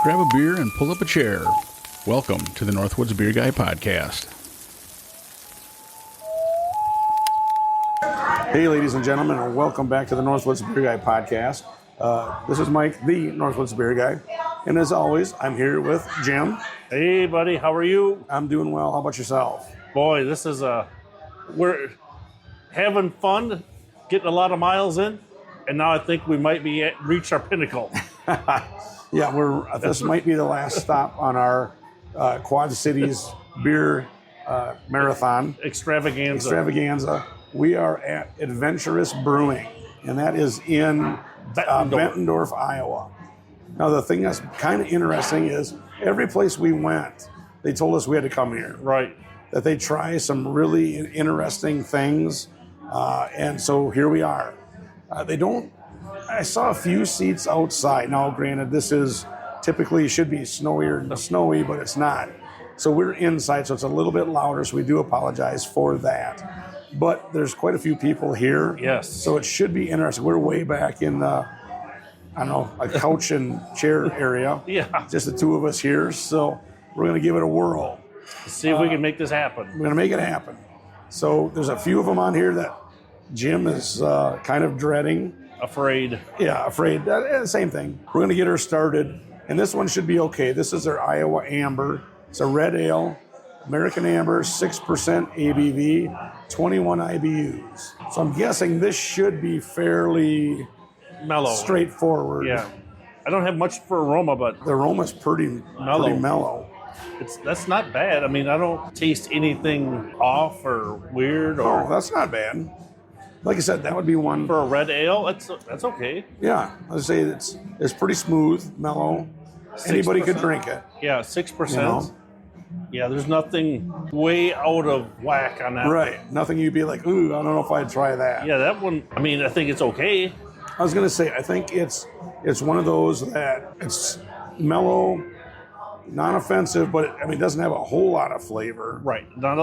Grab a beer and pull up a chair. Welcome to the Northwoods Beer Guy podcast. Hey, ladies and gentlemen, and welcome back to the Northwoods Beer Guy podcast. This is Mike, the Northwoods Beer Guy. And as always, I'm here with Jim. Hey, buddy, how are you? I'm doing well. How about yourself? Boy, this is we're having fun, getting a lot of miles in, and now I think we might be reach our pinnacle. Yeah, this might be the last stop on our Quad Cities beer marathon. Extravaganza. We are at Adventurous Brewing, and that is in Bettendorf, Iowa. Now, the thing that's kind of interesting is every place we went, they told us we had to come here. Right. That they try some really interesting things, and so here we are. I saw a few seats outside. Now, granted, this is typically should be snowy, but it's not. So we're inside, so it's a little bit louder, so we do apologize for that. But there's quite a few people here. Yes. So it should be interesting. We're way back in the, a couch and chair area. Yeah. Just the two of us here. So we're going to give it a whirl. See if we can make this happen. We're going to make it happen. So there's a few of them on here that Jim is kind of dreading. Afraid. Yeah, afraid. Same thing. We're going to get her started. And this one should be okay. This is their Iowa Amber. It's a red ale. American Amber, 6% ABV, 21 IBUs. So I'm guessing this should be fairly Mellow. straightforward. Yeah. I don't have much for aroma, but The aroma's pretty mellow. that's not bad. I mean, I don't taste anything off or weird or Oh, that's not bad. Like I said, that would be one. for a red ale. That's okay. Yeah, I would say it's pretty smooth, mellow. Anybody could 6%. drink it. Yeah, 6%. You know? Yeah, there's nothing way out of whack on that. Right. Nothing you'd be like, ooh, I don't know if I'd try that. Yeah, that one, I mean, I think it's okay. I was going to say, I think it's one of those that it's mellow, non-offensive, but it doesn't have a whole lot of flavor. Right. Not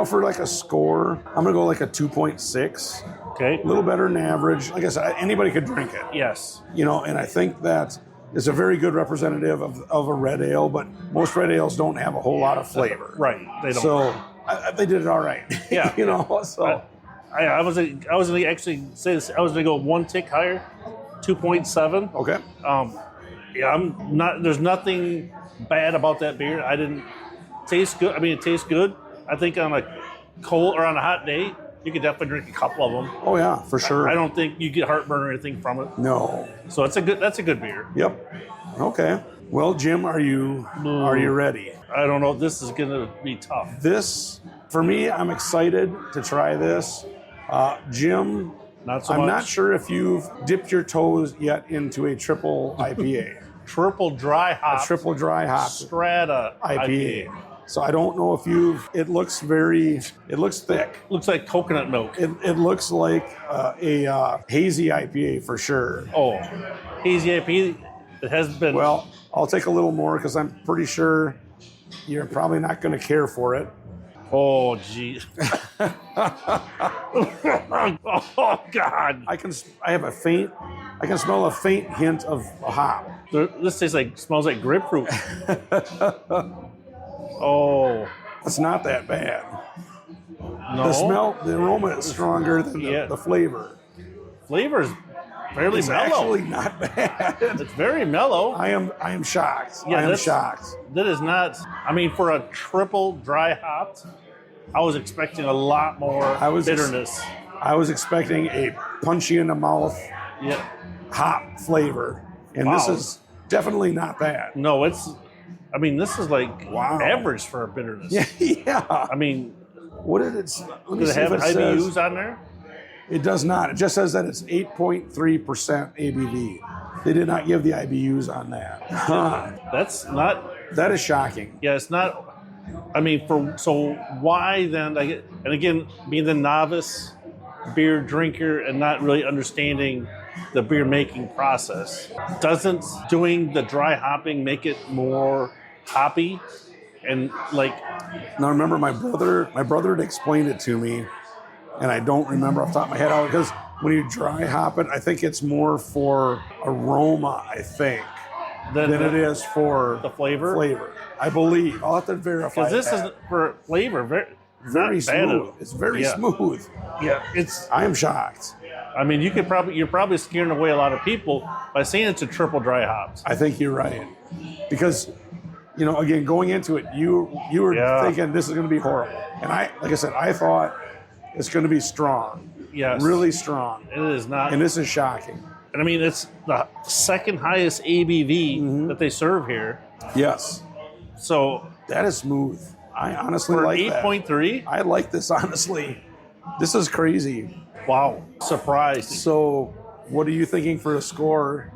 For like a score, I'm going to go like a 2.6. okay. A little better than average. Like I said, anybody could drink it. Yes. And I think that is a very good representative of a red ale, but most red ales don't have a whole lot of flavor. Right. They don't. So they did it all right. Yeah. So I was going to actually say this. I was going to go one tick higher, 2.7. okay. Yeah, I'm not. There's nothing bad about that beer. I didn't taste good. I mean, it tastes good. I think on a cold or on a hot day, you could definitely drink a couple of them. Oh yeah, for sure. I don't think you get heartburn or anything from it. No. So that's a good beer. Yep. Okay. Well, Jim, are you ready? I don't know. This is going to be tough. This, for me, I'm excited to try this. Jim, Not so I'm much. not sure if you've dipped your toes yet into a triple IPA. Triple dry hop. Triple dry hop Strata IPA. So I don't know if it looks thick. Looks like coconut milk. It looks like a hazy IPA for sure. Oh, Hazy IPA. It has been. Well, I'll take a little more because I'm pretty sure you're probably not going to care for it. Oh, geez. Oh, God. I can smell a faint hint of a hop. This smells like grapefruit. Oh. It's not that bad. No. The aroma is stronger than the flavor. Flavor's fairly It's mellow. actually not bad. It's very mellow. I am shocked. Yeah, I am shocked. That is not. I mean, for a triple dry hopped, I was expecting a lot more bitterness. I was expecting a punchy in the mouth Yeah. hop flavor, and this is definitely not that. No, this is like average for a bitterness. Yeah. I mean, What did it? Let me does see it have if it IBUs says. on there? It does not. It just says that it's 8.3% ABV. They did not give the IBUs on that. Huh. That's not. That is shocking. Yeah, it's not. I mean, so why then? And again, being the novice beer drinker and not really understanding the beer making process, doesn't doing the dry hopping make it more hoppy? And Now remember, my brother had explained it to me, and I don't remember off the top of my head because when you dry hop it, I think it's more for aroma. I think than it is for the flavor. I believe. I'll have to verify. Because this is for flavor, very smooth. It's very smooth. Yeah, I am shocked. I mean, you're probably scaring away a lot of people by saying it's a triple dry hops. I think you're right, because again, going into it, you were thinking this is going to be horrible, and like I said, I thought it's going to be strong. Yes, really strong. It is not, and this is shocking. And I mean, it's the second highest ABV that they serve here. Yes. So that is smooth. I honestly like 8.3. I like this, honestly. This is crazy. Wow. Surprised. So what are you thinking for a score?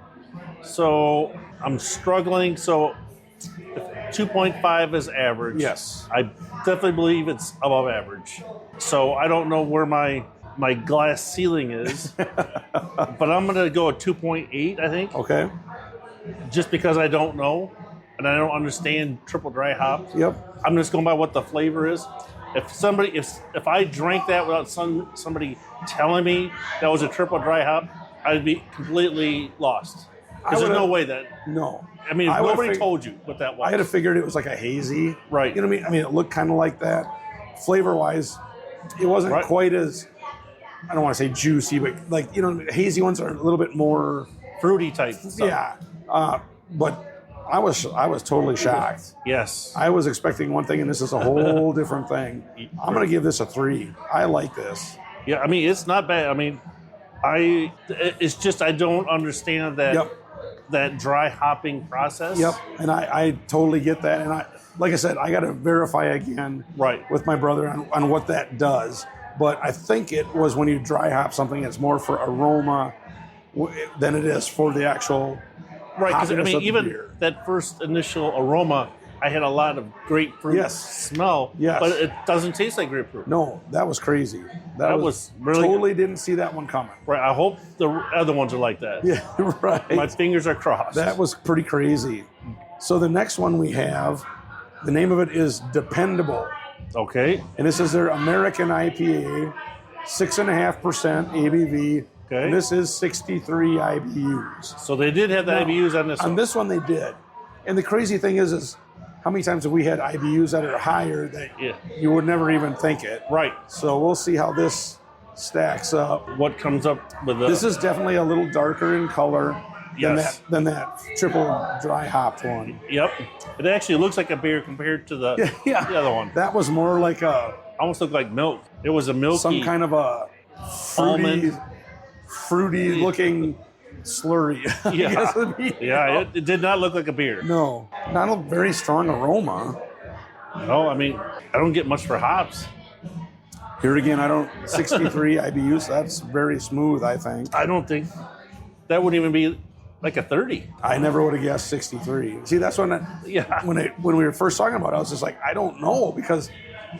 So I'm struggling. So 2.5 is average. Yes. I definitely believe it's above average. So I don't know where my glass ceiling is, but I'm going to go at 2.8, I think. Okay. Just because I don't know and I don't understand triple dry hops. Yep. I'm just going by what the flavor is. If I drank that without somebody telling me that was a triple dry hop, I'd be completely lost. Because there's no way that. No. I mean, nobody told you what that was. I had figured it was like a hazy. Right. You know what I mean? I mean, it looked kind of like that. Flavor-wise, it wasn't quite as, I don't want to say juicy, but like, hazy ones are a little bit more fruity type stuff. Yeah. But I was totally shocked. Yes. I was expecting one thing, and this is a whole different thing. I'm going to give this a 3. I like this. Yeah, I mean, it's not bad. I mean, it's just I don't understand that dry hopping process. Yep, and I totally get that. And like I said, I got to verify again with my brother on what that does. But I think it was when you dry hop something, it's more for aroma than it is for the actual. Right, because I mean, even that first initial aroma, I had a lot of grapefruit smell, but it doesn't taste like grapefruit. No, that was crazy. That was really totally didn't see that one coming. Right, I hope the other ones are like that. Yeah, right. My fingers are crossed. That was pretty crazy. So the next one we have, the name of it is Dependable. Okay. And this is their American IPA, 6.5% ABV. Okay. And this is 63 IBUs. So they did have the IBUs on this one. On this one they did. And the crazy thing is how many times have we had IBUs that are higher that you would never even think it. Right. So we'll see how this stacks up. What comes up with this is definitely a little darker in color than that triple dry hopped one. Yep. It actually looks like a beer compared to the other one. That was more like almost looked like milk. It was a milky. Some kind of a fruity looking slurry. It did not look like a beer. No, not a very strong aroma. No, I mean, I don't get much for hops. Here again, 63 IBUs, that's very smooth, I think. I don't think that would even be like a 30. I never would have guessed 63. See, that's when we were first talking about it, I was just like, I don't know, because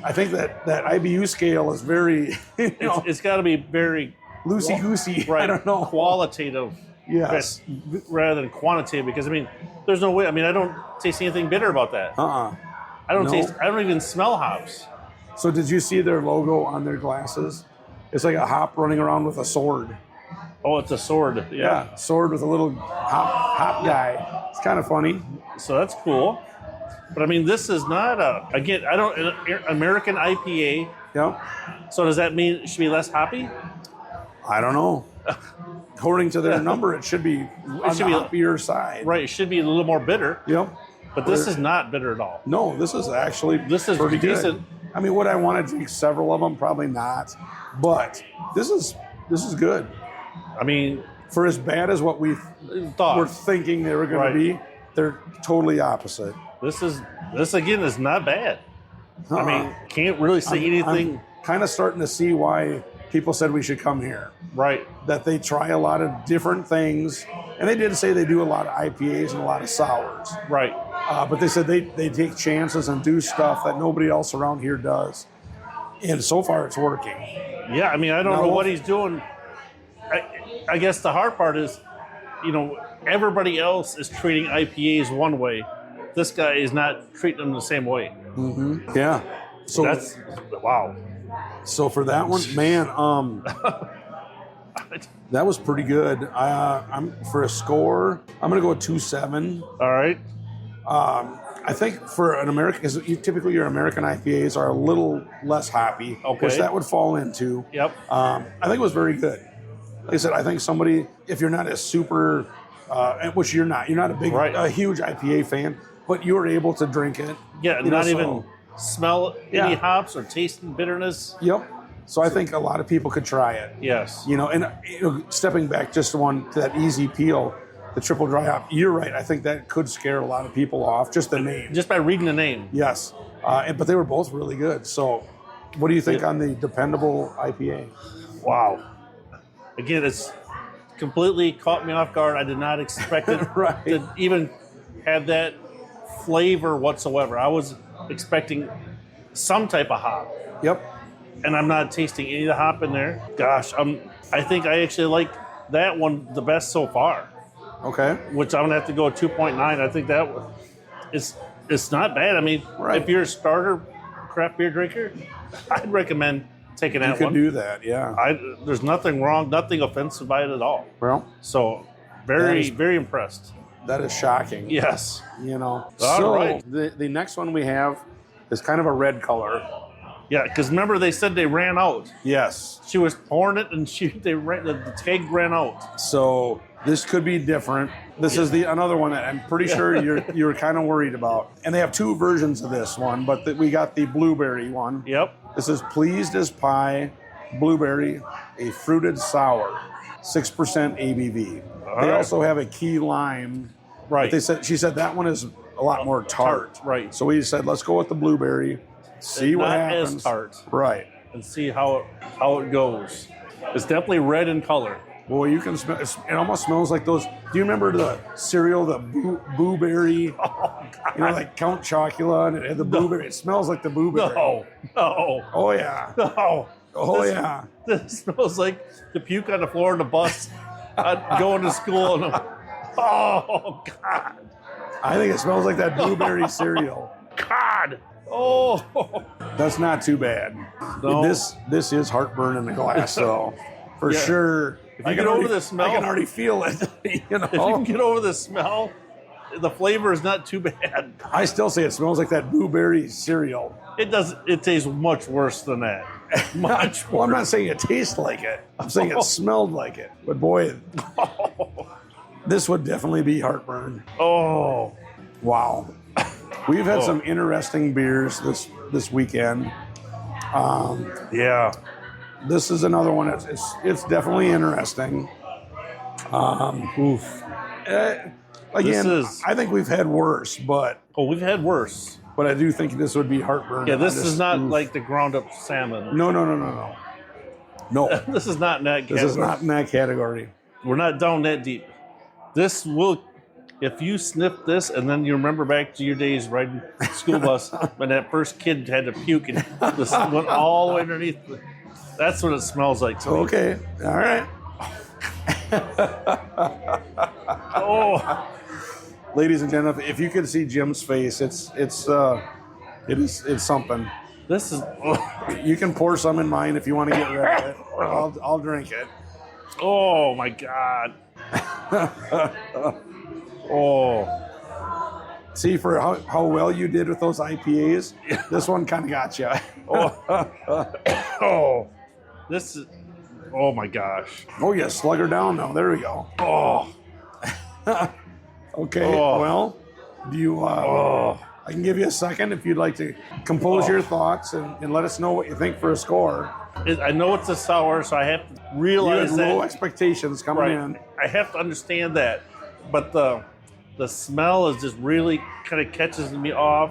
I think that IBU scale is very, it's got to be very loosey-goosey. Right. I don't know. Qualitative. Yes. Rather than quantitative, because I mean, there's no way. I mean, I don't taste anything bitter about that. I don't even smell hops. So did you see their logo on their glasses? It's like a hop running around with a sword. Oh, it's a sword. Yeah, sword with a little hop guy. It's kind of funny. So that's cool. But I mean, this is not an American IPA. Yep. So does that mean it should be less hoppy? I don't know. According to their number, it should be on the hoppier side. Right, it should be a little more bitter. Yep. But this is not bitter at all. No, this is pretty decent. Good. I mean, would I want to drink several of them? Probably not. But this is good. I mean, for as bad as what we were thinking they were going to be, they're totally opposite. This again is not bad. I mean, can't really say anything. I'm kind of starting to see why people said we should come here. Right. That they try a lot of different things. And they did say they do a lot of IPAs and a lot of sours. Right. But they said they take chances and do stuff that nobody else around here does. And so far it's working. Yeah, I mean, I don't know what he's doing. I guess the hard part is, everybody else is treating IPAs one way. This guy is not treating them the same way. Mm-hmm. Yeah. So that's wow. So for that one, man, That was pretty good. I'm for a score, I'm going to go with 2.7. All right. I think for an American, because typically your American IPAs are a little less hoppy, Okay. which that would fall into. Yep. I think it was very good. Like I said, I think somebody, if you're not a super, which you're not a big, Right. a huge IPA fan, but you were able to drink it. Yeah, you know, not so- even smell any Yeah. hops or tasting bitterness. Yep. So I think a lot of people could try it. Yes. You know, and stepping back just to that easy peel, the triple dry hop, you're right. I think that could scare a lot of people off, just the name. Just by reading the name. Yes. But they were both really good. So what do you think on the Dependable IPA? Wow. Again, it's completely caught me off guard. I did not expect it Right. to even have that flavor whatsoever. I was expecting some type of hop, Yep. and I'm not tasting any of the hop in there. Gosh, I think I actually like that one the best so far, Okay. which I'm gonna have to go 2.9. I think that it's not bad. I mean, Right. if you're a starter craft beer drinker, I'd recommend taking You that could one. do that, yeah. There's nothing wrong, nothing offensive by it at all. Well, So That very, is- very impressed. that is shocking. Yes. You know. All so right. the next one we have is kind of a red color. Yeah, because remember they said they ran out. Yes. She was pouring it, and the keg ran out. So this could be different. This is another one that I'm pretty sure you were kind of worried about. And they have two versions of this one, but we got the blueberry one. Yep. This is Pleased as Pie Blueberry, a fruited sour, 6% ABV. They right. also have a key lime. Right. But she said that one is a lot more tart. Right. So we said, let's go with the blueberry, see what Not happens. as tart, Right. and see how it goes. It's definitely red in color. Boy, you can smell. It almost smells like those. Do you remember the cereal, the blueberry? Oh, God. You know, like Count Chocula, and it had the blueberry. It smells like the blueberry. No. Oh yeah. No. Oh This- yeah. This smells like the puke on the floor of the bus going to school. And oh, God. I think it smells like that blueberry cereal. God. Oh. That's not too bad. No. This is heartburn in the glass, though, for Yeah. sure. If you get over the smell- I can already feel it. You know. If you can get over the smell, the flavor is not too bad. I still say it smells like that blueberry cereal. It tastes much worse than that. Much Well, I'm worse. not saying it tastes like it. I'm saying it smelled like it. But boy, this would definitely be heartburn. Oh. Wow. We've had some interesting beers this weekend. Yeah. This is another one. It's definitely interesting. Oof. Again, I think we've had worse, but We've had worse. I do think this would be heartburn. Yeah, this is not like the ground up salmon. No. No, This is not in that category. this is not in that category. We're not down that deep. This will, if you sniff this and then you remember back to your days riding school bus when that first kid had to puke and this went all the way underneath. That's what it smells like to me. Okay, all right. Oh, Ladies and gentlemen, if you could see Jim's face, it's something. this is, You can pour some in mine if you want to get rid of it. I'll drink it. oh my God. Oh, See, for how well you did with those IPAs, this one kind of got you. oh, this is, oh my gosh. Oh, yeah, slug her down now. There we go. Oh, Okay, Oh. well, do you? I can give you a second if you'd like to compose your thoughts and let us know what you think for a score. I know it's a sour, so I have to You realize had that. low expectations coming in. I have to understand that, but the smell is just really kind of catches me off,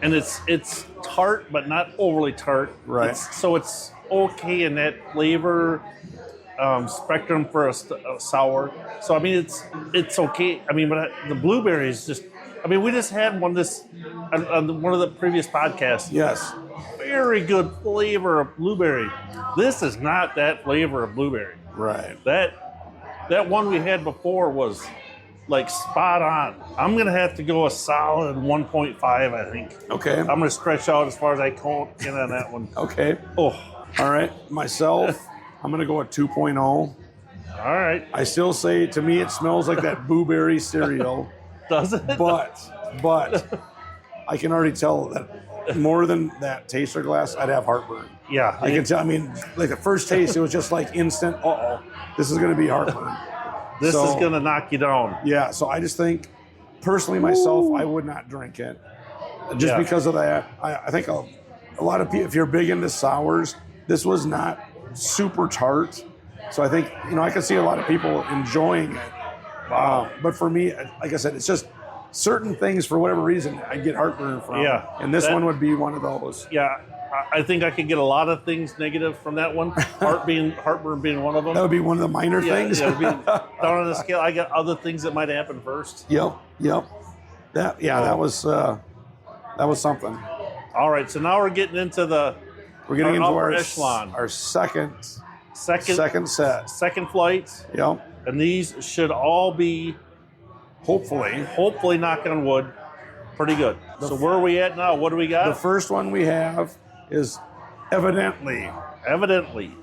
and it's tart but not overly tart. Right. So it's okay in that flavor spectrum for a sour. So I mean it's okay. I mean, but the blueberry is just. I mean, we just had one on one of the previous podcasts. Yes. Very good flavor of blueberry. This is not that flavor of blueberry. Right. That one we had before was like spot on. I'm gonna have to go a solid 1.5, I think. Okay. I'm gonna stretch out as far as I can on that one. Okay. Oh, All right. Myself, I'm going to go with 2.0. All right. I still say, to me, it smells like that blueberry cereal. Does it? But I can already tell that more than that taster glass, I'd have heartburn. Yeah. I can tell. I mean, like the first taste, it was just like instant. This is going to be heartburn. This is going to knock you down. Yeah. So I just think, personally, myself, I would not drink it, just because of that. I think a lot of people, if you're big into sours, this was not super tart. So I think I can see a lot of people enjoying it. But for me, like I said, it's just certain things for whatever reason I get heartburn from. Yeah. And this one would be one of those. Yeah. I think I could get a lot of things negative from that one. Heartburn being one of them. That would be one of the minor things. Yeah, down on the scale. I got other things that might happen first. Yep. That was something. All right, so now we're getting into our echelon. Our second set. Second flight. Yep. And these should all be hopefully knock on wood, pretty good. So where are we at now? What do we got? The first one we have is evidently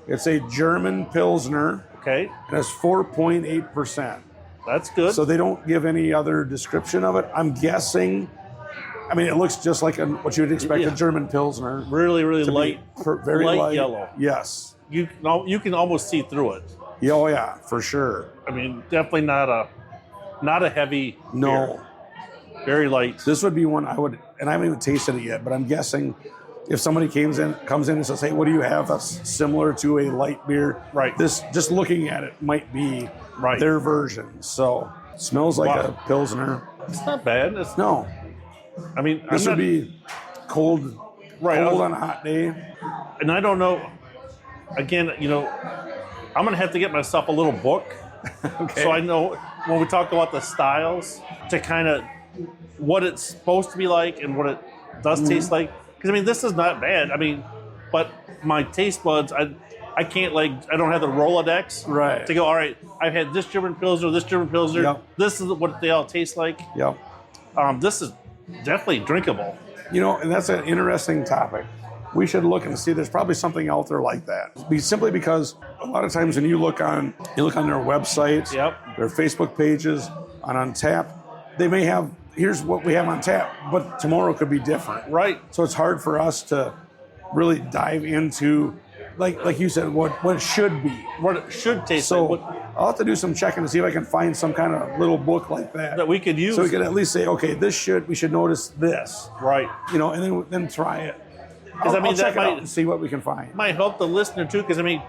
it's a German Pilsner. Okay. And it's 4.8%. That's good. So they don't give any other description of it. I'm guessing. I mean, it looks just like what you would expect a German Pilsner. Really light, very light yellow. Yes. You can almost see through it. Oh yeah, for sure. I mean, definitely not a heavy. No. Beer. Very light. This would be one I would, and I haven't even tasted it yet, but I'm guessing if somebody comes in and says, "Hey, what do you have that's similar to a light beer?" Right. This, just looking at it, might be their version. So it smells like a Pilsner. It's not bad. No. I mean, this would be cold on a hot day. And I don't know. Again, I'm gonna have to get myself a little book, so I know when we talk about the styles to kind of what it's supposed to be like and what it does taste like. Because I mean, this is not bad. I mean, but my taste buds, I can't I don't have the Rolodex to go. All right, I've had this German Pilsner. Yep. This is what they all taste like. Yep. This is definitely drinkable. And that's an interesting topic. We should look and see. There's probably something out there like that. Simply because a lot of times when you look on their websites, their Facebook pages, on Untappd, they may have, here's what we have on tap, but tomorrow could be different. Right. So it's hard for us to really dive into, like you said, what it should be. What it should taste so like. I'll have to do some checking to see if I can find some kind of little book like that we could use. So we could at least say, okay, we should notice this. Right. And then try it. I'll check it out and see what we can find. Might help the listener too, because I mean,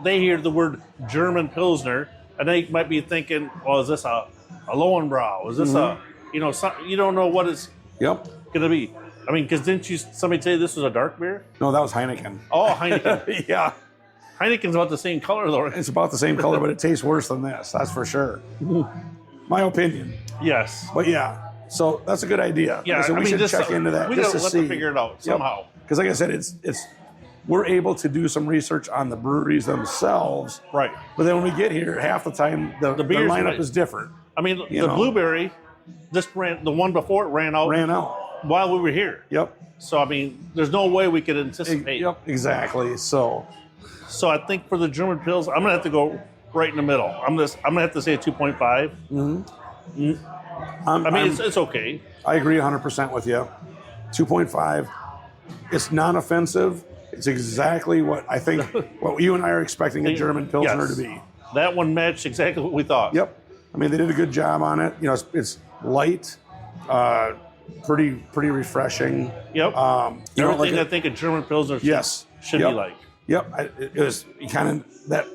they hear the word German Pilsner and they might be thinking, "Well, is this a Lowenbrau? Is this a you don't know what it's going to be." I mean, because didn't somebody tell you this was a dark beer? No, that was Heineken. Oh, Heineken. Yeah. Heineken's about the same color, though. It's about the same color, but it tastes worse than this. That's for sure. My opinion. Yes. But yeah, so that's a good idea. Yeah, so we should check into that. We just gotta to see. figure it out somehow. Because like I said, it's we're able to do some research on the breweries themselves. Right. But then when we get here, half the time the lineup is different. I mean, the blueberry, the one before it ran out while we were here. Yep. So I mean, there's no way we could anticipate. Yep. Exactly. So I think for the German Pils, I'm gonna have to go right in the middle. I'm gonna have to say a 2.5. Mm-hmm. I mean, it's okay. I agree 100% with you. 2.5. It's non-offensive. It's exactly what I think, what you and I are expecting a German Pilsner to be. That one matched exactly what we thought. Yep. I mean, they did a good job on it. It's light, pretty refreshing. Yep. Everything I think a German Pilsner should be like. Yep. It was kind of that.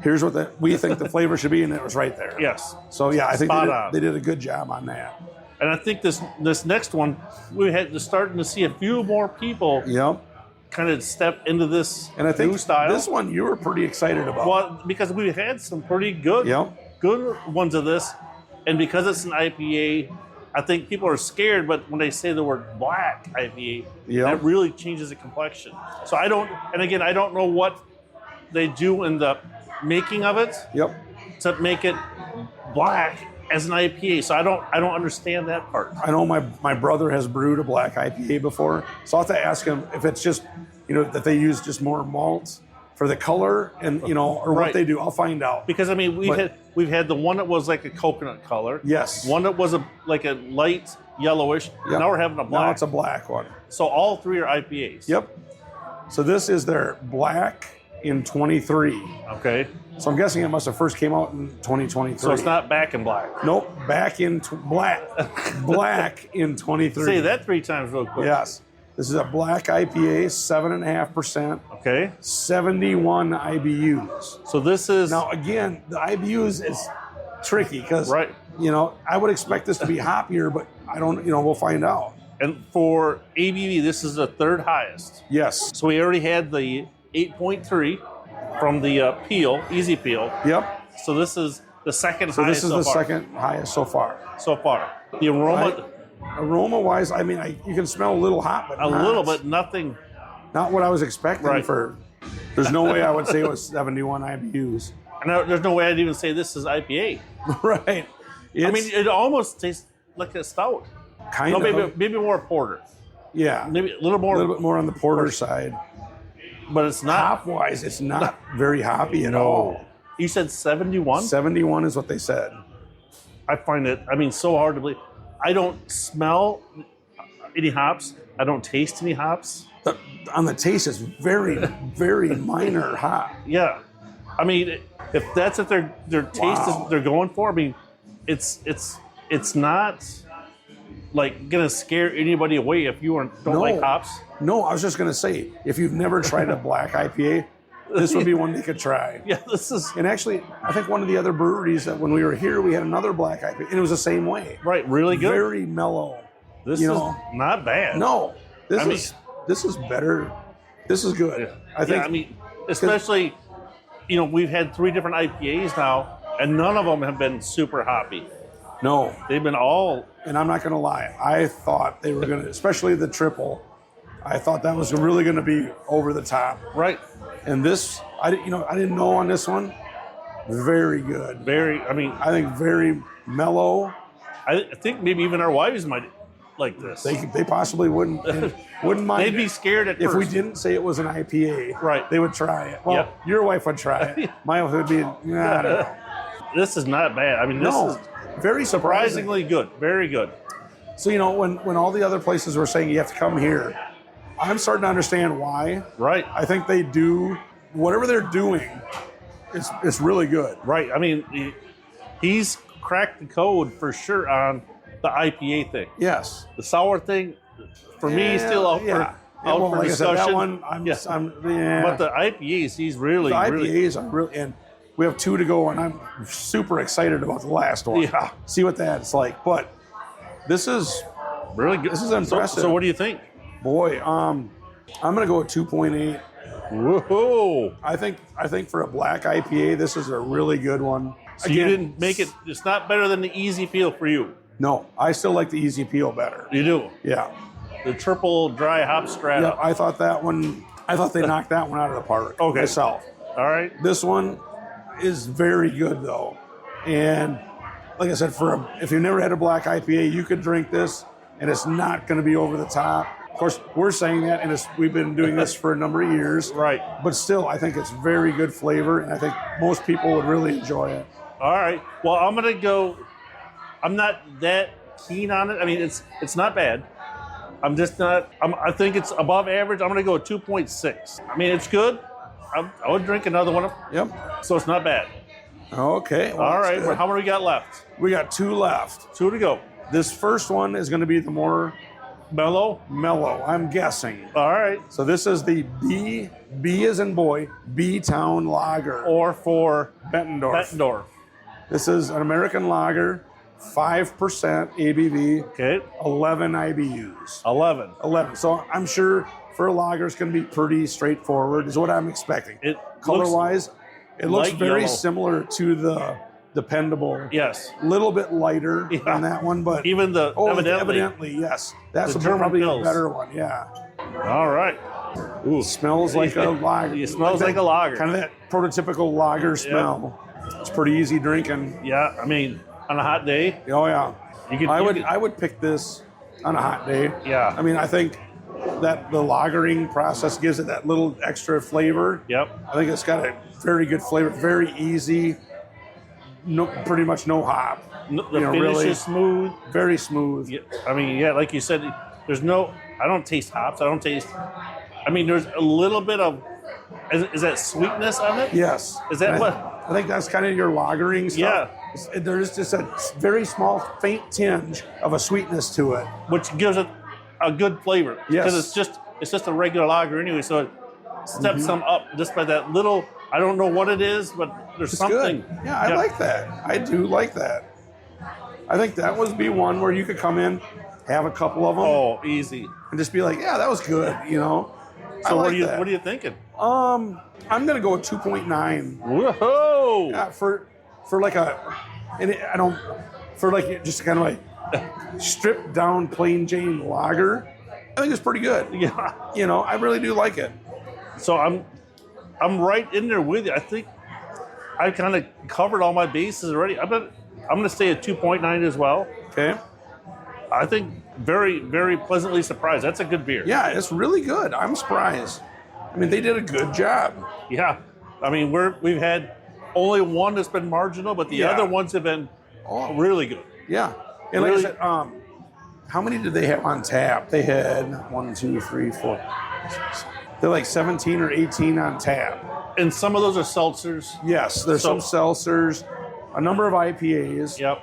Here's what we think the flavor should be, and it was right there. Yes. So yeah, I think they did a good job on that. And I think this next one, we had starting to see a few more people. Yep. Kind of step into this and I think new style. This one you were pretty excited about. Well, because we had some pretty good ones of this, and because it's an IPA, I think people are scared. But when they say the word Black IPA, that really changes the complexion. So I don't know what they do in the making of it to make it black as an IPA. So I don't understand that part. I know my brother has brewed a Black IPA before, so I'll have to ask him if it's just that they use just more malt for the color and or what they do. I'll find out. Because I mean, we've had the one that was like a coconut color. Yes. One that was like a light yellowish. Yep. Now we're having a black. Now it's a black one. So all three are IPAs. Yep. So this is their black in 23. Okay. So I'm guessing it must have first came out in 2023. So it's not back in black. Nope, back in black. Black in 23. Say that 3 times real quick. Yes. This is a black IPA, 7.5%. Okay. 71 IBUs. So this is Now again, the IBUs is tricky because right. I would expect this to be hoppier, but I don't. We'll find out. And for ABV, this is the 3rd highest. Yes. So we already had the 8.3 from the peel, easy peel. Yep. So this is the second So highest this is so the far. second highest so far. So far. The aroma, Aroma wise, I mean, you can smell a little hot, but a little bit, nothing. Not what I was expecting Right. for. There's no way I would say it was 71 IBUs. There's no way I'd even say this is IPA. Right. I mean, it almost tastes like a stout. Kind of. Maybe more porter. Yeah. Maybe a little more. A little bit more on the porter side. But it's not. Hop wise, it's not very hoppy at all. You said 71? 71 is what they said. I find it, so hard to believe. I don't smell any hops. I don't taste any hops. On the taste, it's very, very minor hop. Yeah. I mean, if that's what their taste is they're going for, I mean, it's not like gonna scare anybody away if you don't like hops. No, I was just gonna say, if you've never tried a black IPA, this would be one you could try. Yeah, this is And actually, I think one of the other breweries that when we were here, we had another black IPA, and it was the same way. right, really good. Very mellow. This is not bad. No, this is better. This is good. Yeah. I think. I mean, especially, we've had 3 different IPAs now, and none of them have been super hoppy. No, They've been all. and I'm not going to lie. I thought they were going to, especially the triple. I thought that was really going to be over the top. Right. And this, I didn't know on this one. Very good. I think very mellow. I think maybe even our wives might like this. They possibly wouldn't mind. They'd be scared at if first. we didn't say it was an IPA. Right. They would try it. Well, Yep. your wife would try it. My wife would be. I don't know. This is not bad. I mean, this is very surprising. surprisingly good. Very good. So when all the other places were saying you have to come here, I'm starting to understand why. Right. I think they do whatever they're doing. It's really good. Right. I mean, he's cracked the code for sure on the IPA thing. Yes. The sour thing, for me, is still out for like discussion. I said, that one, I'm But the IPAs, he's really, the really. IPAs are really, and we have 2 to go, and I'm super excited about the last one. Yeah. See what that's like. But this is Really good. This is impressive. So what do you think? Boy, I'm gonna go with 2.8. Whoa! I think for a black IPA, this is a really good one. So you didn't make it. It's not better than the easy peel for you. No, I still like the easy peel better. You do. Yeah. The triple dry hop strata. Yeah, I thought they knocked that one out of the park. Okay. Myself. All right. This one is very good though, and like I said, if you've never had a black IPA, you could drink this, and it's not going to be over the top. Of course, we're saying that, and we've been doing this for a number of years. Right. But still, I think it's very good flavor, and I think most people would really enjoy it. All right. Well, I'm gonna go. I'm not that keen on it. I mean, it's not bad. I'm just not. I think it's above average. I'm gonna go with 2.6. I mean, it's good. I would drink another one. Yep. So it's not bad. Okay. Well, All right. good. Well, how many we got left? We got 2 left. 2 to go. This first one is going to be the more Mellow. I'm guessing. All right. So this is the B as in boy, B-Town Lager. Or for Bettendorf. Bettendorf. This is an American lager, 5% ABV, Okay. 11 IBUs. 11. 11. So I'm sure for a lager, it's going to be pretty straightforward, is what I'm expecting. It Color-wise, it looks light very yellow. similar to the Dependable. Yes. A little bit lighter Yeah. on that one, but Even the evidently, yes. That's The German probably Pils. a better one, yeah. All right. Ooh. Smells like a lager. It smells like a lager. Kind of that prototypical lager smell. It's pretty easy drinking. Yeah. I mean, on a hot day, Oh yeah. you could. I would pick this on a hot day. Yeah. I mean, I think that the lagering process gives it that little extra flavor. Yep. I think it's got a very good flavor, very easy, no, pretty much no hop. The finish really is smooth. Very smooth. Yeah, I mean, yeah, like you said, there's no. I don't taste hops. I don't taste. I mean, there's a little bit of. Is that sweetness of it? Yes. Is that what? I think that's kind of your lagering stuff. Yeah. There's just a very small, faint tinge of a sweetness to it, Which gives it a good flavor. Yes. Because it's just a regular lager anyway, so it steps them up just by that little. I don't know what it is, but there's it's something. good. Yeah, I like that. I do like that. I think that would be one where you could come in, have a couple of them, Oh, easy. and just be like, yeah, that was good. So what what are you thinking? I'm gonna go with 2.9. Whoa! Yeah, for like just kind of like stripped down plain Jane lager. I think it's pretty good. Yeah. I really do like it. So I'm right in there with you. I think I kind of covered all my bases already. I'm gonna stay at 2.9 as well. Okay. I think very, very pleasantly surprised. That's a good beer. Yeah, it's really good. I'm surprised. I mean, they did a good job. Yeah. I mean, we've had only one that's been marginal, but the Yeah. other ones have been really good. Yeah. And Really? like I said, how many did they have on tap? They had 1, 2, 3, 4. They're like 17 or 18 on tap. And some of those are seltzers. Yes, there's some seltzers, a number of IPAs. Yep.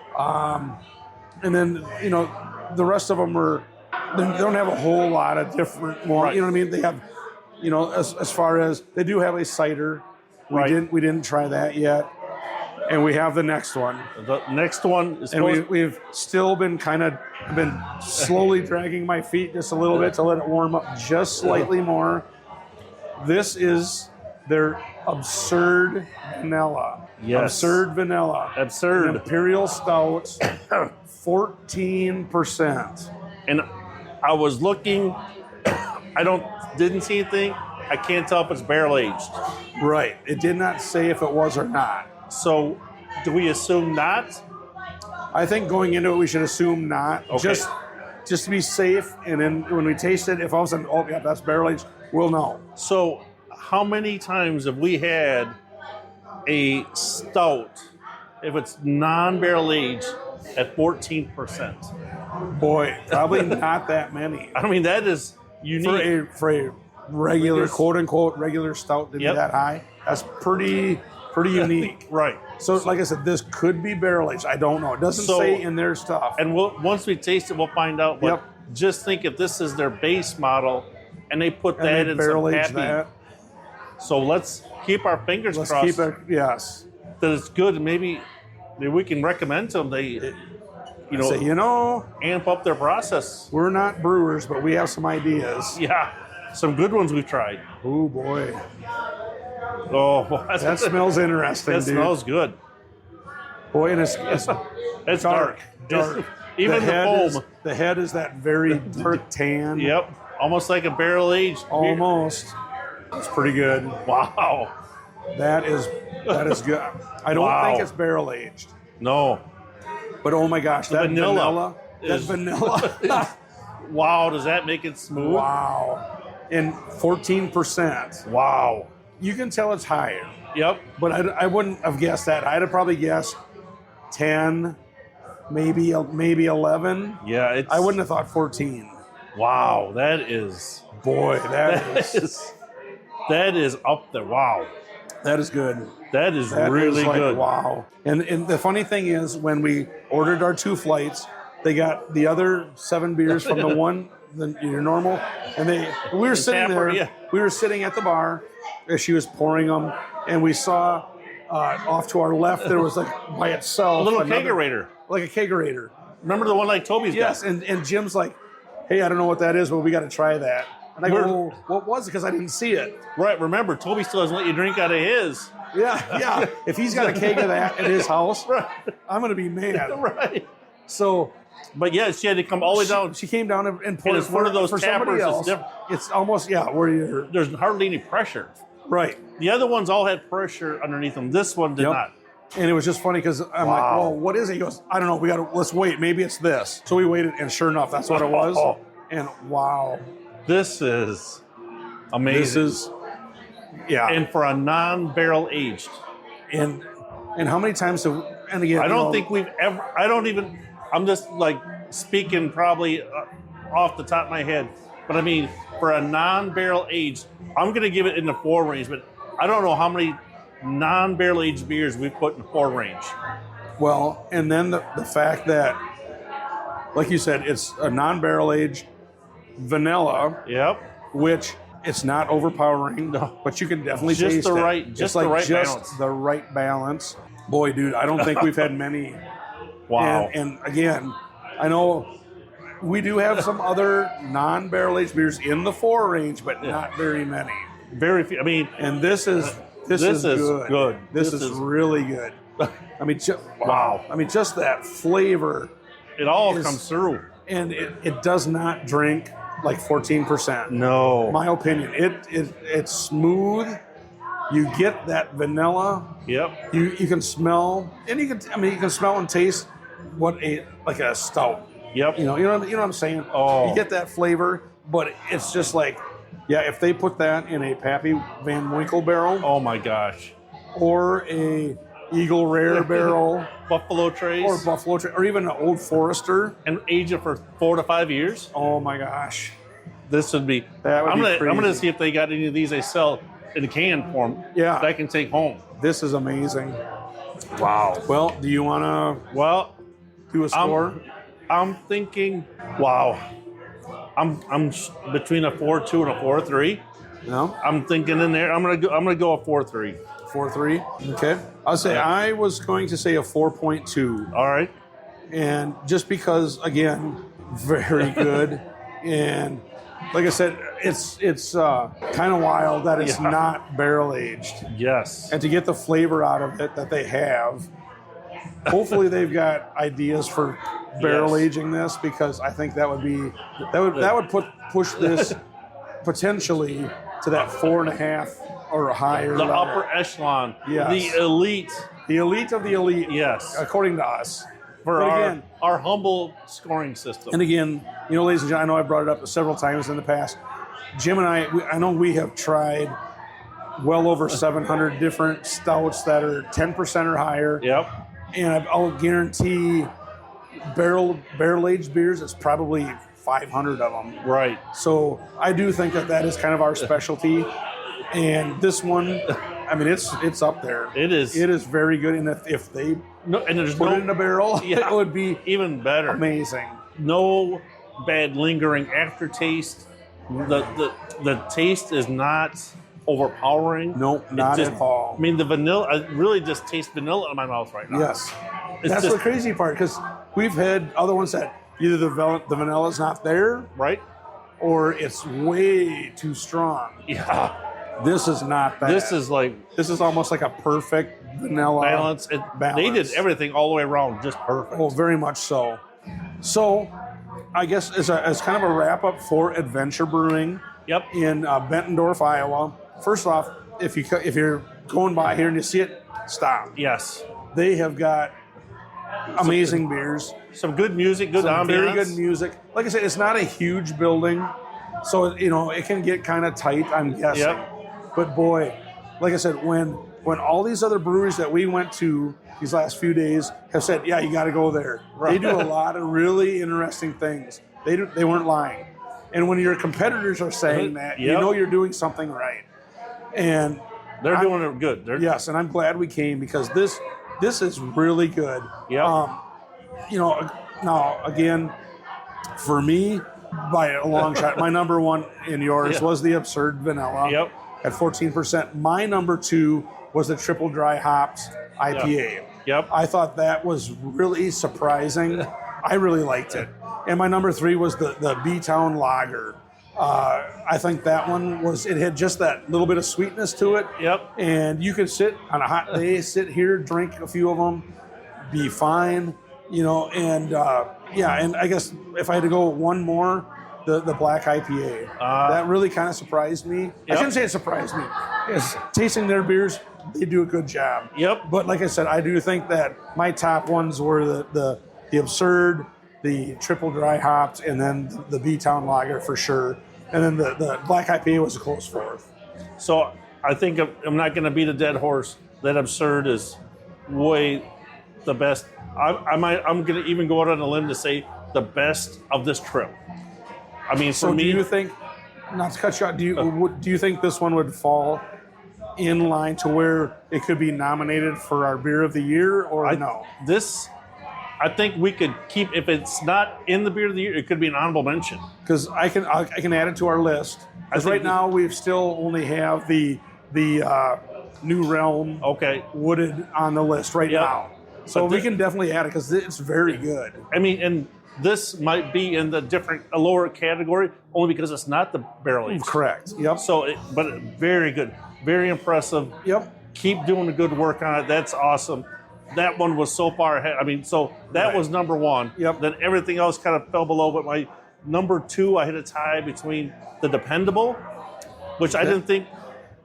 And then, the rest of them they don't have a whole lot of different ones. Right. You know what I mean? They have, as far as, they do have a cider. We didn't try that yet. And we have the next one. The next one is And we've still been slowly dragging my feet just a little bit to let it warm up just slightly more. This is their Absurd Vanilla. Yes. Absurd Vanilla. Absurd. An Imperial Stout, 14%. And I was looking, didn't see anything. I can't tell if it's barrel aged. Right. It did not say if it was or not. So do we assume not? I think going into it, we should assume not. Okay. Just to be safe. And then when we taste it, if all of a sudden, oh, yeah, that's barrel aged, we'll know. So how many times have we had a stout, if it's non-barrel aged, at 14%? Boy, probably not that many. I mean, that is unique. For a regular, quote unquote, regular stout to be that high, that's pretty unique. Right. So, like I said, this could be barrel aged. I don't know. It doesn't say in their stuff. And once we taste it, we'll find out. But just think if this is their base model and they put that in barrel some age happy. that. So let's keep our fingers Let's crossed keep it. Yes. that it's good. And maybe we can recommend to them amp up their process. We're not brewers, but we have some ideas. Yeah. Some good ones we've tried. Oh boy. Oh, That smells interesting, that dude. smells good. Boy, and it's It's dark. dark. Even the foam. The head is that very dark tan. Yep. Almost like a barrel aged. Almost. It's pretty good. Wow. That is good. I don't think it's barrel aged. No. But oh my gosh, that vanilla. is- That vanilla. Wow, does that make it smooth? Wow. And 14%. Wow. You can tell it's higher. Yep. But I wouldn't have guessed that. I'd have probably guessed 10, maybe 11. Yeah, I wouldn't have thought 14. Wow, that is Boy, that is up there. Wow. That is good. That is That really is like, good. Wow. And the funny thing is, when we ordered our 2 flights, they got the other 7 beers from your normal, and we were sitting Tapper, there. yeah. We were sitting at the bar as she was pouring them, and we saw off to our left there was by itself A little kegerator. like a kegerator. Remember the one like Toby's Yes, got? and Jim's like, "Hey, I don't know what that is, but we got to try that." And I go, well, "What was it?" Because I didn't see it. Right, remember, Toby still doesn't let you drink out of his. Yeah. If he's got a keg of that at his house, I'm gonna be mad. Right. So, But yeah, she had to come all the way down. She came down and poured it's one of those for tappers somebody that's else. different. It's almost where you're There's hardly any pressure. right. The other ones all had pressure underneath them. This one did not. And it was just funny because I'm like, well, what is it? He goes, I don't know. Let's wait. Maybe it's this. So we waited, and sure enough, that's what it was. And wow, This is amazing. This is, yeah. And for a non-barrel aged. And how many times have, and again, I don't think we've ever, I'm just like speaking probably off the top of my head, but I mean, for a non-barrel aged, I'm going to give it in the 4 range, but I don't know how many non-barrel aged beers we've put in 4 range. Well, and then the fact that, like you said, it's a non-barrel aged vanilla. Yep. Which it's not overpowering, but you can definitely just taste the it. right, just the right just balance. the right balance. Boy, dude, I don't think we've had many. Wow. And again, I know we do have some other non-barrel aged beers in the 4 range, but not very many. Very few. I mean, and this is good. This is really good. I mean, wow. I mean, just that flavor. It all comes through. And it does not drink like 14%. No. My opinion. It's smooth. You get that vanilla. Yep. You can smell, and you can smell and taste what a stout. Yep. You know what I'm saying? Oh. You get that flavor, but it's just like, yeah, if they put that in a Pappy Van Winkle barrel. Oh my gosh. Or a Eagle Rare barrel. Buffalo Trace. Or Buffalo Trace. Or even an Old Forester. And age it for 4 to 5 years. Oh my gosh. This would be. I'm gonna see if they got any of these they sell in can form. Yeah. That I can take home. This is amazing. Wow. Well, do you want to? Well, do a score. I'm thinking. Wow. I'm between a 4.2 and a 4.3. No. I'm thinking in there. I'm gonna go a 4.3. 4.3. Okay. I'll say I was going to say a 4.2. All right. And just because, again, very good, and like I said, it's kind of wild that it's not barrel aged. Yes. And to get the flavor out of it that they have, hopefully they've got ideas for barrel aging this, because I think that would push this potentially to that 4.5 or higher. The upper echelon. Yes. The elite. The elite of the elite. Yes. According to us. For our humble scoring system. And again, ladies and gentlemen, I know I brought it up several times in the past. Jim and I know we have tried well over 700 different stouts that are 10% or higher. Yep. And I'll guarantee barrel-aged beers, it's probably 500 of them. Right. So I do think that is kind of our specialty. And this one, I mean, it's up there. It is. It is very good. And if they put it in a barrel, it would be even better. Amazing. No bad lingering aftertaste. The taste is not overpowering. Nope, not at all. I mean, the vanilla, I really just taste vanilla in my mouth right now. Yes. That's the crazy part, because we've had other ones that either the vanilla's not there, right, or it's way too strong. Yeah. This is not bad. This is almost like a perfect vanilla balance. They did everything all the way around just perfect. Oh, very much so. So, I guess as kind of a wrap up for Adventure Brewing. Yep. In Bettendorf, Iowa. First off, if you're going by here and you see it, stop. Yes. They have got amazing beers. Some good music, good ambiance. Very good music. Like I said, it's not a huge building, so it can get kind of tight, I'm guessing. Yep. But boy, like I said, when all these other breweries that we went to these last few days have said, yeah, you got to go there. Right. They do a lot of really interesting things. They weren't lying. And when your competitors are saying that, you know you're doing something right. And they're doing it good. Yes, and I'm glad we came, because this is really good. Yeah. Now again, for me, by a long shot, my number one in yours was the Absurd Vanilla. Yep. At 14%. My number 2 was the Triple Dry Hopped IPA. Yep. I thought that was really surprising. I really liked it. And my number 3 was the B-Town Lager. I think that one it had just that little bit of sweetness to it. Yep. And you could sit on a hot day, sit here, drink a few of them, be fine, and and I guess if I had to go one more, the Black IPA. That really kind of surprised me. Yep. I shouldn't say it surprised me. It's tasting their beers, they do a good job. Yep. But like I said, I do think that my top ones were the Absurd, the Triple Dry Hopped, and then the B-Town Lager for sure. And then the Black IPA was a close fourth. So I think I'm not going to beat a dead horse. That Absurd is way the best. I'm going to even go out on a limb to say the best of this trip. I mean, for me, do you think, not to cut you out, do you think this one would fall in line to where it could be nominated for our beer of the year, or no? I think we could keep, if it's not in the beer of the year, it could be an honorable mention. Because I can add it to our list. Because right now we still only have the New Realm wooded on the list right now. So we can definitely add it because it's very good. I mean, and this might be in a lower category only because it's not the barrel aged. Correct. Yep. So, but very good, very impressive. Yep. Keep doing the good work on it. That's awesome. That one was so far ahead. I mean, so that was number one. Yep. Then everything else kind of fell below. But my number two, I hit a tie between the Dependable, which I didn't think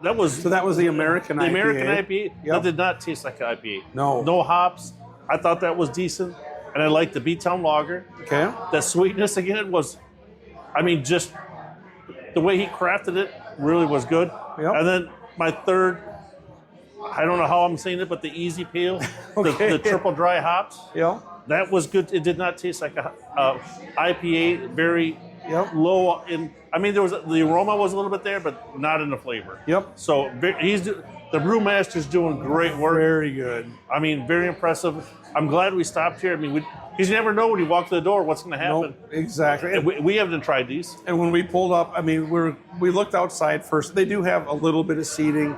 that was. So that was the American IPA. The American IPA. Yep. That did not taste like an IPA. No. No hops. I thought that was decent. And I liked the B-Town Lager. Okay. The sweetness again was, I mean, just the way he crafted it really was good. Yep. And then my third, I don't know how I'm saying it, but the Easy Pale, the triple dry hops. Yeah. That was good. It did not taste like a IPA. Very low in. I mean, the aroma was a little bit there, but not in the flavor. Yep. So the brewmaster's doing great work. Very good. I mean, very impressive. I'm glad we stopped here. I mean, you never know when you walk through the door what's going to happen. Nope, exactly. And we haven't tried these. And when we pulled up, I mean, we looked outside first. They do have a little bit of seating,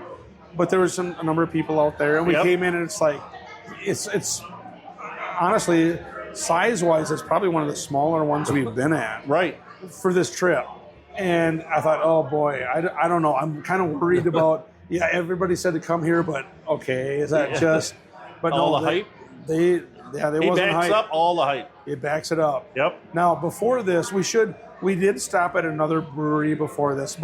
but there was a number of people out there, and we came in, and it's like, it's honestly, size-wise, it's probably one of the smaller ones we've been at. Right. For this trip. And I thought, oh boy, I don't know. I'm kind of worried about, everybody said to come here, but okay, is that just, but all no, the hype? They wasn't hype. He backs up all the hype. It backs it up. Yep. Now, before this, we did stop at another brewery before this,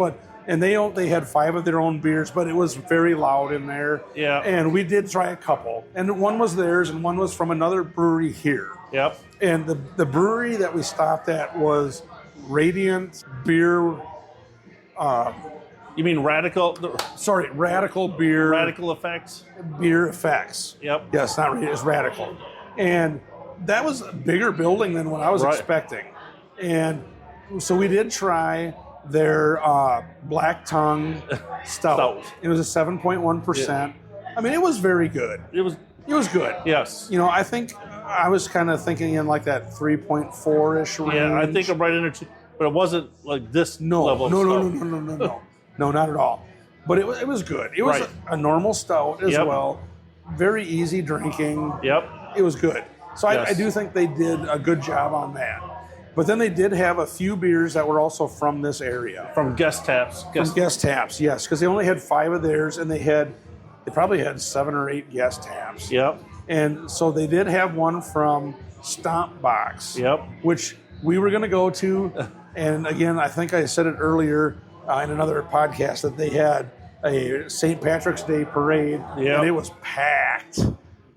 and they had 5 of their own beers, but it was very loud in there. Yeah. And we did try a couple, and one was theirs, and one was from another brewery here. Yep. And the brewery that we stopped at was Radiant Beer. You mean Radical? Radical Beer. Radical Effects? Beer Effects. Yep. Yes, not Radiant, it's Radical. And that was a bigger building than what I was expecting. And so we did try their Black Tongue Stout. It was a 7.1%. Yeah. I mean, it was very good. It was good. Yes. You know, I think I was kind of thinking in like that 3.4-ish range. Yeah, I think I'm right in there too. But it wasn't like this level of stout. No, not at all. But it was good. It was a normal stout as well. Very easy drinking. Yep. It was good. So I do think they did a good job on that. But then they did have a few beers that were also from this area. From guest taps. Guest taps, yes. Because they only had 5 of theirs, and they probably had 7 or 8 guest taps. Yep. And so they did have one from Stompbox. Yep. Which we were going to go to. And again, I think I said it earlier in another podcast that they had a St. Patrick's Day parade. Yep. And it was packed.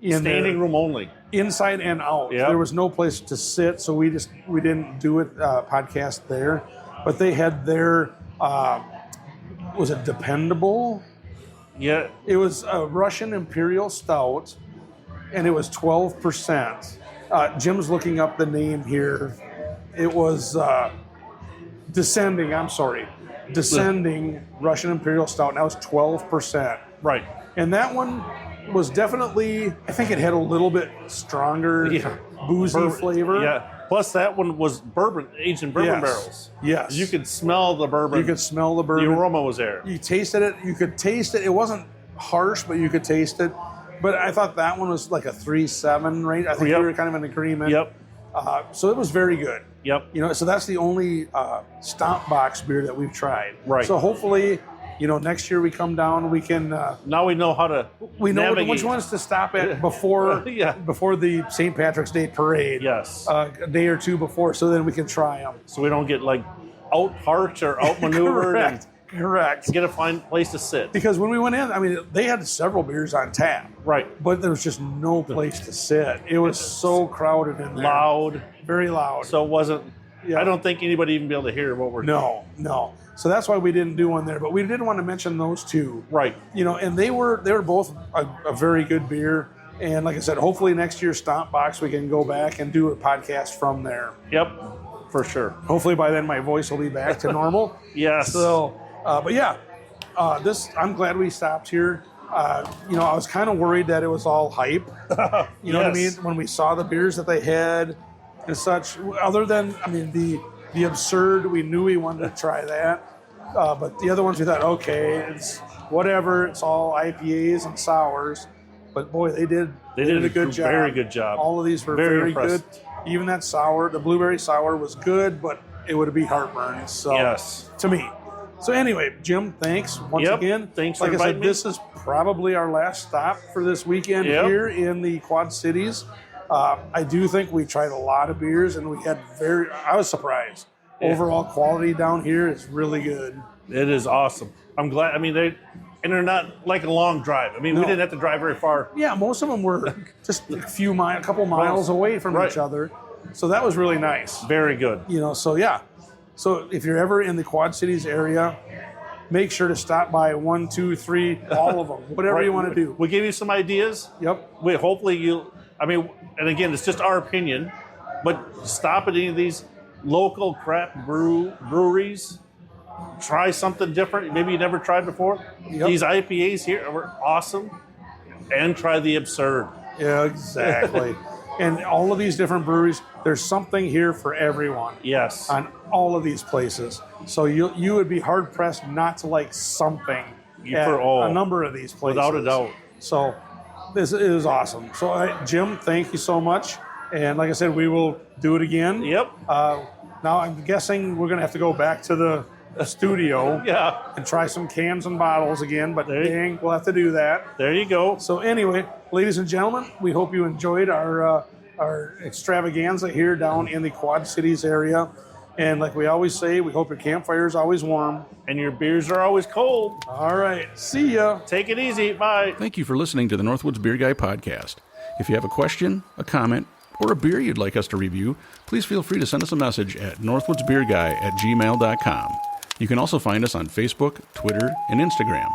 Standing room only. Inside and out. Yep. There was no place to sit, so we didn't do it podcast there. But they had their, was it Dependable? Yeah. It was a Russian Imperial Stout, and it was 12%. Jim's looking up the name here. It was Descending Russian Imperial Stout, and that was 12%. Right. And that one was definitely, I think it had a little bit stronger, boozy flavor. Yeah. Plus, that one was aged in bourbon barrels. Yes. You could smell the bourbon. The aroma was there. You tasted it. You could taste it. It wasn't harsh, but you could taste it. But I thought that one was like a 3.7 rate. I think we were kind of in agreement. Yep. So it was very good. Yep. You know, so that's the only Stompbox beer that we've tried. Right. So hopefully, next year we come down, we can. Now we know how to. We know navigate. which ones to stop at before before the St. Patrick's Day parade. Yes. A day or two before, so then we can try them. So we don't get like out parked or outmaneuvered. Correct. Get a fine place to sit. Because when we went in, I mean, they had several beers on tap. Right. But there was just no place to sit. It was so crowded in there. Loud. Very loud. So it wasn't. Yeah. I don't think anybody even be able to hear what we're doing. No. So that's why we didn't do one there, but we did want to mention those two. Right. And they were both a very good beer. And like I said, hopefully next year Stompbox we can go back and do a podcast from there. Yep, for sure. Hopefully by then my voice will be back to normal. Yes. So, but yeah, I'm glad we stopped here. I was kind of worried that it was all hype. You know what I mean? When we saw the beers that they had and such, other than, the absurd, we knew we wanted to try that. But the other ones we thought, okay, it's whatever. It's all IPAs and sours. But boy, they did a good job. Very good job. All of these were very good. Even that sour, the blueberry sour was good, but it would be heartburn. So Yes. to me. So anyway, Jim, thanks once again. Thanks for like I inviting said, me. this is probably our last stop for this weekend here in the Quad Cities. I do think we tried a lot of beers, and I was surprised. Yeah. Overall quality down here is really good. It is awesome. I'm glad. They're not like a long drive. We didn't have to drive very far. Yeah, most of them were just a couple miles away from each other. So that was really nice. Very good. So yeah. So if you're ever in the Quad Cities area, make sure to stop by 1, 2, 3, all of them, whatever you want to do. We'll give you some ideas. Yep. Hopefully and again, it's just our opinion, but stop at any of these local craft breweries. Try something different. Maybe you never tried before. Yep. These IPAs here were awesome. And try the absurd. Yeah, exactly. And all of these different breweries, there's something here for everyone. Yes. On all of these places. So you would be hard pressed not to like something for all. A number of these places. Without a doubt. So this is awesome. So Jim, thank you so much. And like I said, we will do it again. Yep. Now I'm guessing we're going to have to go back to the studio and try some cans and bottles again, but we'll have to do that. There you go. So anyway, ladies and gentlemen, we hope you enjoyed our extravaganza here down in the Quad Cities area. And like we always say, we hope your campfire is always warm. And your beers are always cold. All right. See ya. Take it easy. Bye. Thank you for listening to the Northwoods Beer Guy podcast. If you have a question, a comment, or a beer you'd like us to review, please feel free to send us a message at northwoodsbeerguy@gmail.com. You can also find us on Facebook, Twitter, and Instagram.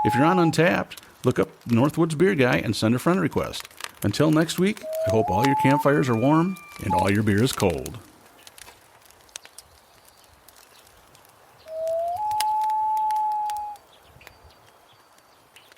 If you're on Untappd, look up Northwoods Beer Guy and send a friend request. Until next week, I hope all your campfires are warm and all your beer is cold.